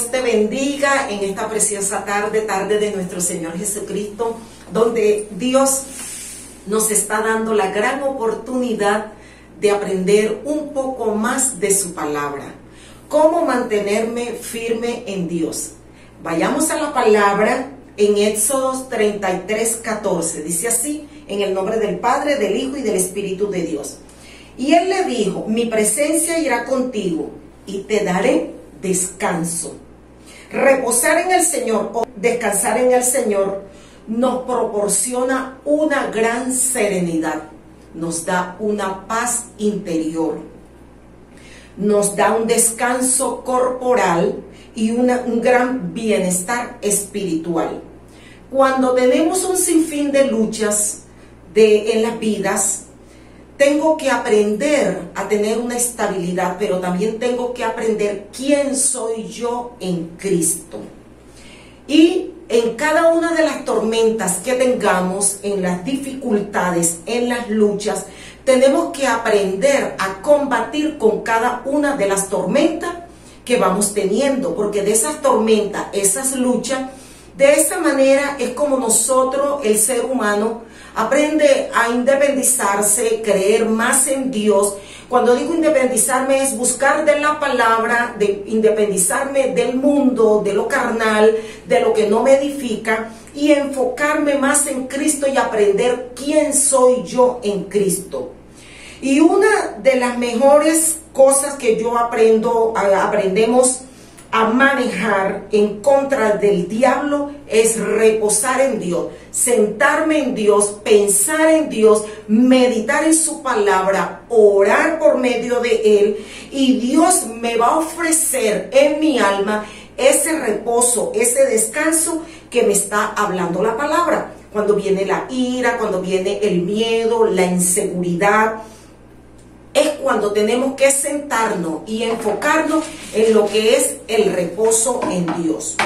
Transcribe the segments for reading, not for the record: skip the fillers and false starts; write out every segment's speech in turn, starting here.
Dios te bendiga en esta preciosa tarde, tarde de nuestro Señor Jesucristo, donde Dios nos está dando la gran oportunidad de aprender un poco más de su palabra. ¿Cómo mantenerme firme en Dios? Vayamos a la palabra en Éxodo 33:14. Dice así, en el nombre del Padre, del Hijo y del Espíritu de Dios. Y él le dijo, mi presencia irá contigo y te daré descanso. Reposar en el Señor o descansar en el Señor nos proporciona una gran serenidad, nos da una paz interior, nos da un descanso corporal y un gran bienestar espiritual. Cuando tenemos un sinfín de luchas en las vidas, tengo que aprender a tener una estabilidad, pero también tengo que aprender quién soy yo en Cristo. Y en cada una de las tormentas que tengamos, en las dificultades, en las luchas, tenemos que aprender a combatir con cada una de las tormentas que vamos teniendo, porque de esas tormentas, esas luchas, de esa manera es como nosotros, el ser humano, aprende a independizarse, creer más en Dios. Cuando digo independizarme es buscar de la palabra, de independizarme del mundo, de lo carnal, de lo que no me edifica, y enfocarme más en Cristo y aprender quién soy yo en Cristo. Y una de las mejores cosas que yo aprendemos a manejar en contra del diablo es reposar en Dios, sentarme en Dios, pensar en Dios, meditar en su palabra, orar por medio de él, y Dios me va a ofrecer en mi alma ese reposo, ese descanso que me está hablando la palabra. Cuando viene la ira, cuando viene el miedo, la inseguridad, es cuando tenemos que sentarnos y enfocarnos en lo que es el reposo en Dios.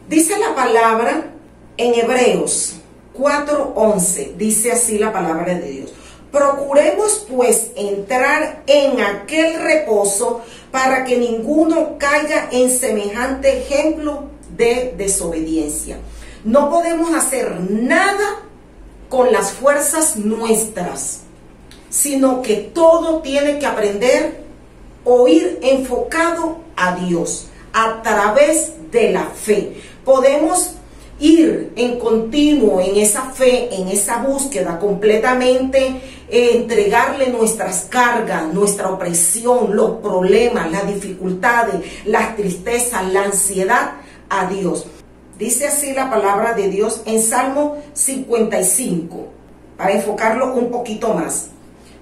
Dice la palabra en Hebreos 4:11, dice así la palabra de Dios. Procuremos pues entrar en aquel reposo para que ninguno caiga en semejante ejemplo de desobediencia. No podemos hacer nada con las fuerzas nuestras, sino que todo tiene que aprender o ir enfocado a Dios a través de la fe. Podemos ir en continuo en esa fe, en esa búsqueda, completamente entregarle nuestras cargas, nuestra opresión, los problemas, las dificultades, las tristezas, la ansiedad a Dios. Dice así la palabra de Dios en Salmo 55, para enfocarlo un poquito más.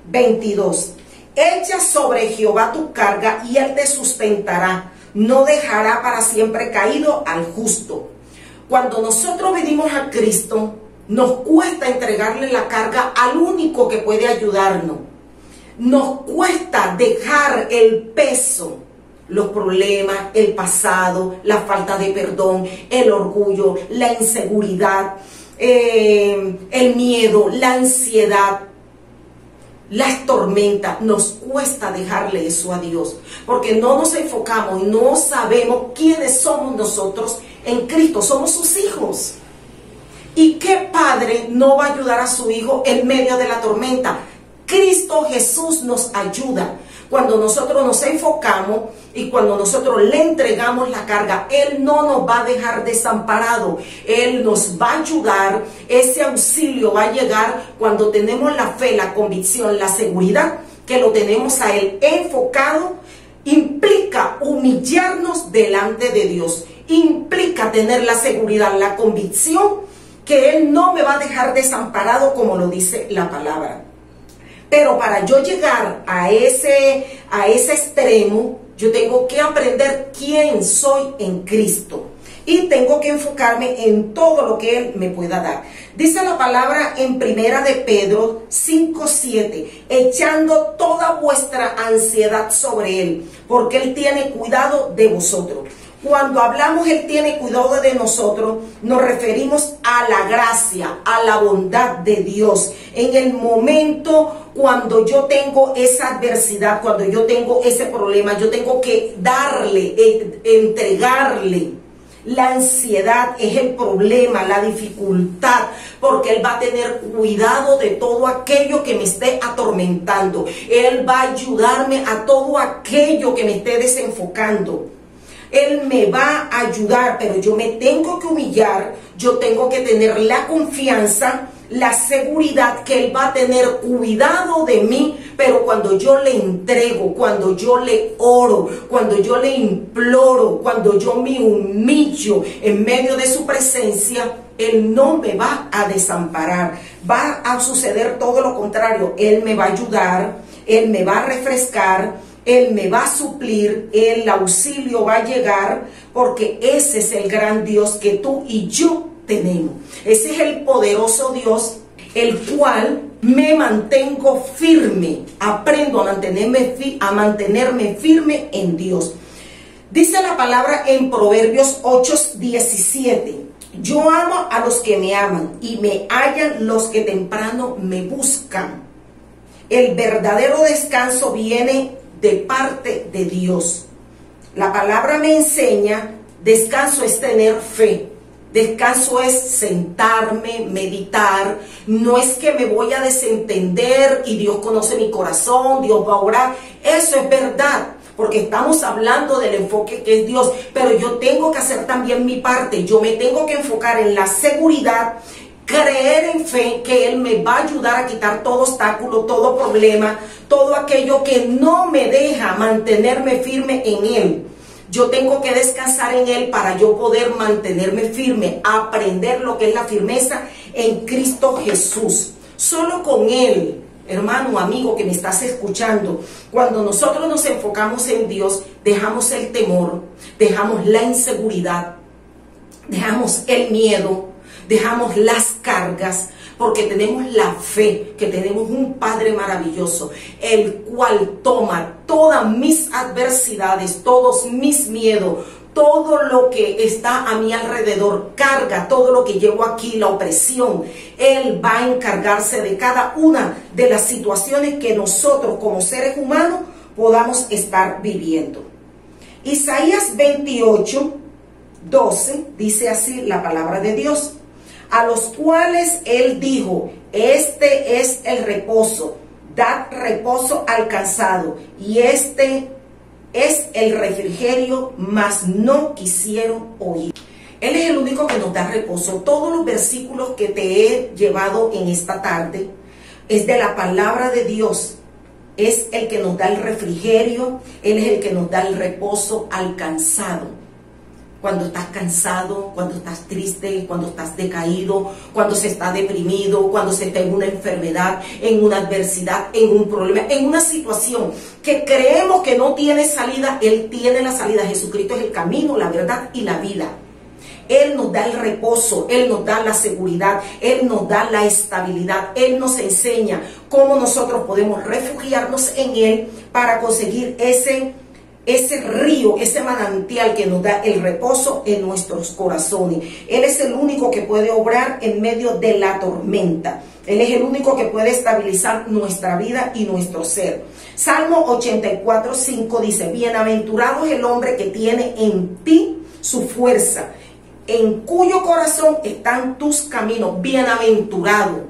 22. Echa sobre Jehová tu carga y él te sustentará, no dejará para siempre caído al justo. Cuando nosotros venimos a Cristo, nos cuesta entregarle la carga al único que puede ayudarnos. Nos cuesta dejar el peso, los problemas, el pasado, la falta de perdón, el orgullo, la inseguridad, el miedo, la ansiedad, las tormentas. Nos cuesta dejarle eso a Dios, porque no nos enfocamos y no sabemos quiénes somos nosotros en Cristo. Somos sus hijos. ¿Y qué padre no va a ayudar a su hijo en medio de la tormenta? Cristo Jesús nos ayuda. Cuando nosotros nos enfocamos y cuando nosotros le entregamos la carga, Él no nos va a dejar desamparado. Él nos va a ayudar. Ese auxilio va a llegar cuando tenemos la fe, la convicción, la seguridad que lo tenemos a Él enfocado. Implica humillarnos delante de Dios. Implica tener la seguridad, la convicción que Él no me va a dejar desamparado, como lo dice la palabra. Pero para yo llegar a ese extremo, yo tengo que aprender quién soy en Cristo. Y tengo que enfocarme en todo lo que Él me pueda dar. Dice la palabra en Primera de Pedro 5:7, echando toda vuestra ansiedad sobre Él, porque Él tiene cuidado de vosotros. Cuando hablamos Él tiene cuidado de nosotros, nos referimos a la gracia, a la bondad de Dios. En el momento cuando yo tengo esa adversidad, cuando yo tengo ese problema, yo tengo que darle, entregarle. La ansiedad es el problema, la dificultad, porque Él va a tener cuidado de todo aquello que me esté atormentando. Él va a ayudarme a todo aquello que me esté desenfocando. Él me va a ayudar, pero yo me tengo que humillar, yo tengo que tener la confianza, la seguridad que Él va a tener cuidado de mí, pero cuando yo le entrego, cuando yo le oro, cuando yo le imploro, cuando yo me humillo en medio de su presencia, Él no me va a desamparar. Va a suceder todo lo contrario. Él me va a ayudar, Él me va a refrescar, Él me va a suplir, el auxilio va a llegar, porque ese es el gran Dios que tú y yo tenemos. Ese es el poderoso Dios, el cual me mantengo firme, aprendo a mantenerme firme en Dios. Dice la palabra en Proverbios 8:17, yo amo a los que me aman y me hallan los que temprano me buscan. El verdadero descanso viene de parte de Dios. La palabra me enseña, descanso es tener fe. Descanso es sentarme, meditar. No es que me voy a desentender y Dios conoce mi corazón, Dios va a orar. Eso es verdad, porque estamos hablando del enfoque que es Dios. Pero yo tengo que hacer también mi parte. Yo me tengo que enfocar en la seguridad, creer en fe que Él me va a ayudar a quitar todo obstáculo, todo problema, todo aquello que no me deja mantenerme firme en Él. Yo tengo que descansar en Él para yo poder mantenerme firme, aprender lo que es la firmeza en Cristo Jesús. Solo con Él, hermano, amigo que me estás escuchando, cuando nosotros nos enfocamos en Dios, dejamos el temor, dejamos la inseguridad, dejamos el miedo, dejamos las cargas, porque tenemos la fe que tenemos un Padre maravilloso, el cual toma todas mis adversidades, todos mis miedos, todo lo que está a mi alrededor, carga todo lo que llevo aquí, la opresión. Él va a encargarse de cada una de las situaciones que nosotros como seres humanos podamos estar viviendo. Isaías 28:12 dice así la palabra de Dios: a los cuales Él dijo, este es el reposo, dad reposo al cansado, y este es el refrigerio, mas no quisieron oír. Él es el único que nos da reposo. Todos los versículos que te he llevado en esta tarde es de la palabra de Dios. Es el que nos da el refrigerio, Él es el que nos da el reposo al cansado. Cuando estás cansado, cuando estás triste, cuando estás decaído, cuando se está deprimido, cuando se está en una enfermedad, en una adversidad, en un problema, en una situación que creemos que no tiene salida, Él tiene la salida. Jesucristo es el camino, la verdad y la vida. Él nos da el reposo, Él nos da la seguridad, Él nos da la estabilidad, Él nos enseña cómo nosotros podemos refugiarnos en Él para conseguir ese río, ese manantial que nos da el reposo en nuestros corazones. Él es el único que puede obrar en medio de la tormenta. Él es el único que puede estabilizar nuestra vida y nuestro ser. Salmo 84:5 dice: bienaventurado es el hombre que tiene en ti su fuerza, en cuyo corazón están tus caminos. Bienaventurado.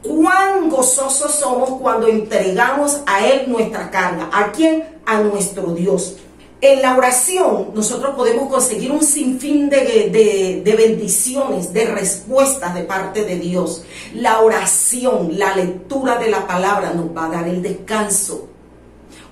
Cuán gozosos somos cuando entregamos a Él nuestra carga. ¿A quién? A nuestro Dios. En la oración nosotros podemos conseguir un sinfín de bendiciones, de respuestas de parte de Dios. La oración, la lectura de la palabra nos va a dar el descanso.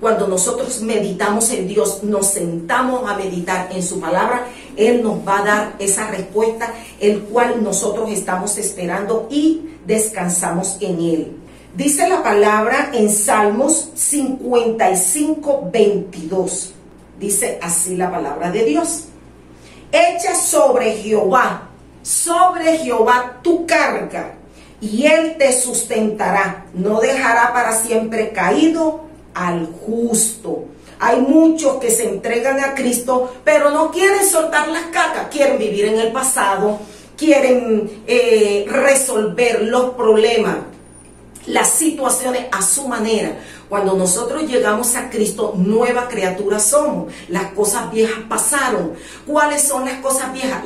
Cuando nosotros meditamos en Dios, nos sentamos a meditar en su palabra, Él nos va a dar esa respuesta, el cual nosotros estamos esperando y descansamos en Él. Dice la palabra en Salmos 55:22. Dice así la palabra de Dios: echa sobre Jehová tu carga, y Él te sustentará. No dejará para siempre caído al justo. Hay muchos que se entregan a Cristo, pero no quieren soltar las cargas, quieren vivir en el pasado, quieren resolver los problemas, las situaciones a su manera. Cuando nosotros llegamos a Cristo, nueva criatura somos. Las cosas viejas pasaron. ¿Cuáles son las cosas viejas?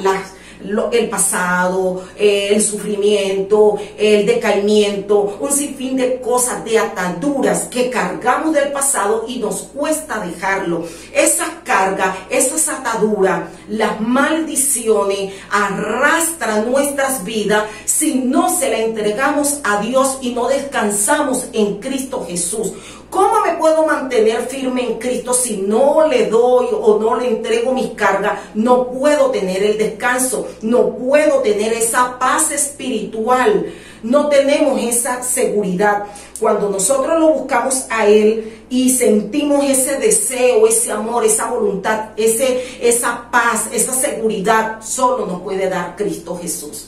El pasado, el sufrimiento, el decaimiento, un sinfín de cosas, de ataduras que cargamos del pasado y nos cuesta dejarlo. Esas cargas, esas ataduras, las maldiciones arrastran nuestras vidas si no se la entregamos a Dios y no descansamos en Cristo Jesús. ¿Cómo me puedo mantener firme en Cristo si no le doy o no le entrego mis cargas? No puedo tener el descanso, no puedo tener esa paz espiritual, no tenemos esa seguridad. Cuando nosotros lo buscamos a Él y sentimos ese deseo, ese amor, esa voluntad, esa paz, esa seguridad, solo nos puede dar Cristo Jesús.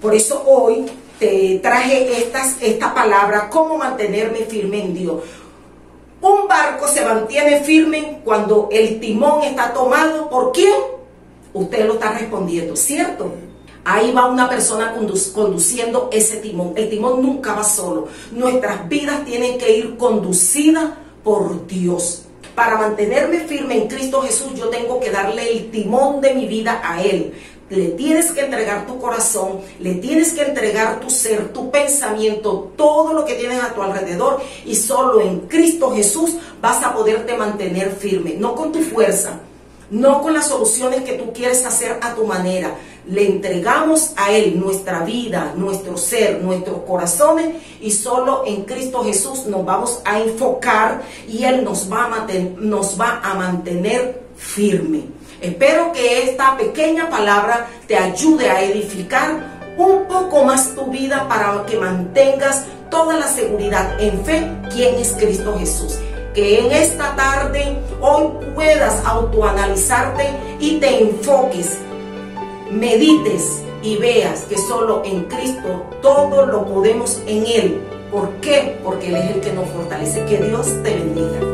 Por eso hoy te traje esta palabra, cómo mantenerme firme en Dios. Un barco se mantiene firme cuando el timón está tomado. ¿Por quién? Usted lo está respondiendo, ¿cierto? Ahí va una persona conduciendo ese timón. El timón nunca va solo. Nuestras vidas tienen que ir conducidas por Dios. Para mantenerme firme en Cristo Jesús, yo tengo que darle el timón de mi vida a Él. Le tienes que entregar tu corazón, le tienes que entregar tu ser, tu pensamiento, todo lo que tienes a tu alrededor, y solo en Cristo Jesús vas a poderte mantener firme, no con tu fuerza, no con las soluciones que tú quieres hacer a tu manera. Le entregamos a Él nuestra vida, nuestro ser, nuestros corazones, y solo en Cristo Jesús nos vamos a enfocar y Él nos va a mantener firme. Espero que esta pequeña palabra te ayude a edificar un poco más tu vida para que mantengas toda la seguridad en fe, quien es Cristo Jesús. Que en esta tarde, hoy puedas autoanalizarte y te enfoques, medites y veas que solo en Cristo todo lo podemos en Él. ¿Por qué? Porque Él es el que nos fortalece. Que Dios te bendiga.